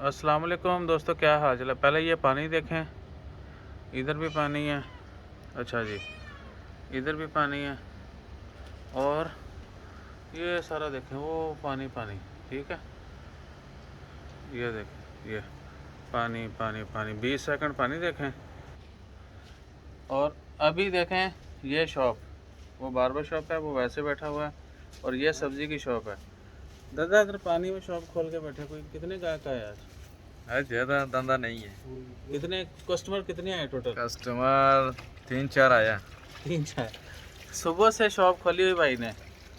अस्सलाम वालेकुम दोस्तों, क्या हाल चाल है। पहले ये पानी देखें, इधर भी पानी है। अच्छा जी, इधर भी पानी है और ये सारा देखें, वो पानी पानी। ठीक है, ये देखें, ये पानी पानी पानी, 20 सेकंड पानी देखें। और अभी देखें, ये शॉप, वो बार्बर शॉप है, वो वैसे बैठा हुआ है। और ये सब्ज़ी की शॉप है। दादा इधर पानी में शॉप खोल के बैठे, कोई कितने गाहक आए आज? आज ज़्यादा धंधा नहीं है। कितने कस्टमर कितने आए टोटल? कस्टमर 3-4 आया। 3-4। सुबह से शॉप खोली हुई भाई ने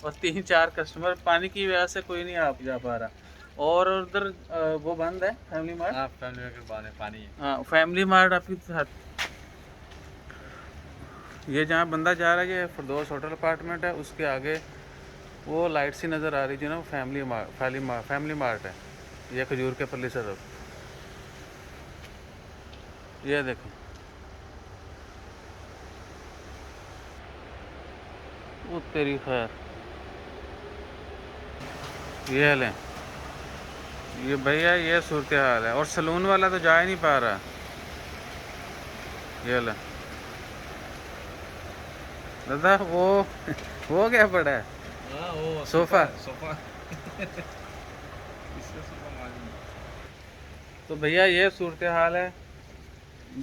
और 3-4 कस्टमर, पानी की वजह से कोई नहीं आ जा पा रहा। और उधर वो बंद है, फैमिली मार्ट। हाँ, फैमिली के बाद पानी है। हाँ, फैमिली मार्ट आपकी साथ। ये जहाँ बंदा जा रहा है, ये फिरदौस होटल अपार्टमेंट है, उसके आगे वो लाइट सी नज़र आ रही थी ना, वो फैमिली मार्ट है। ये खजूर के पल्ली तरफ, ये देखें, वो तेरी खैर। ये लें, ये भैया ये सूरत हाल है। और सलून वाला तो जा ही नहीं पा रहा। ये लें दादा, वो क्या पड़ा है? हाँ, वो सोफ़ा। सोफा इससे सोफा मालूम है। तो भैया ये सूरत हाल है।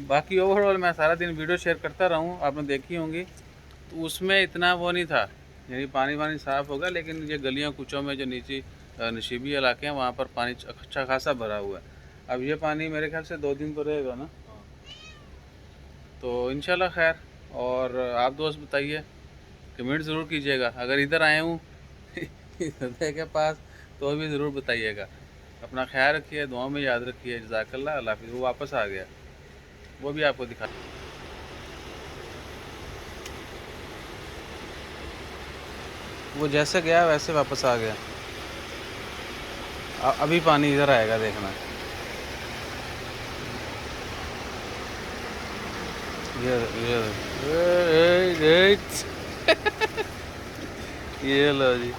बाकी ओवरऑल मैं सारा दिन वीडियो शेयर करता रहा हूँ, आपने देखी होंगी, तो उसमें इतना वो नहीं था, यानी पानी वानी साफ़ होगा। लेकिन ये गलियाँ कूचों में जो नीचे नशीबी इलाके हैं, वहाँ पर पानी अच्छा खासा भरा हुआ है। अब ये पानी मेरे ख्याल से 2 दिन तो रहेगा ना, तो इंशाल्लाह खैर। और आप दोस्त बताइए, कमेंट ज़रूर कीजिएगा। अगर इधर आए हूँ हृदय के पास, तो भी ज़रूर बताइएगा। अपना ख्याल रखिए, दुआ में याद रखिए। जज़ाकल्लाह, अल्लाह हाफ़िज़। वो वापस आ गया, वो भी आपको दिखा। वो जैसे गया वैसे वापस आ गया। अभी पानी इधर आएगा, देखना। ये ये ये, ये लो जी।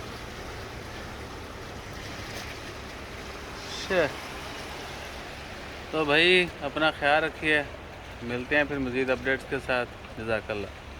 शे। तो भाई अपना ख्याल रखिए, मिलते हैं फिर मज़ीद अपडेट्स के साथ। जज़ाकल्लाह।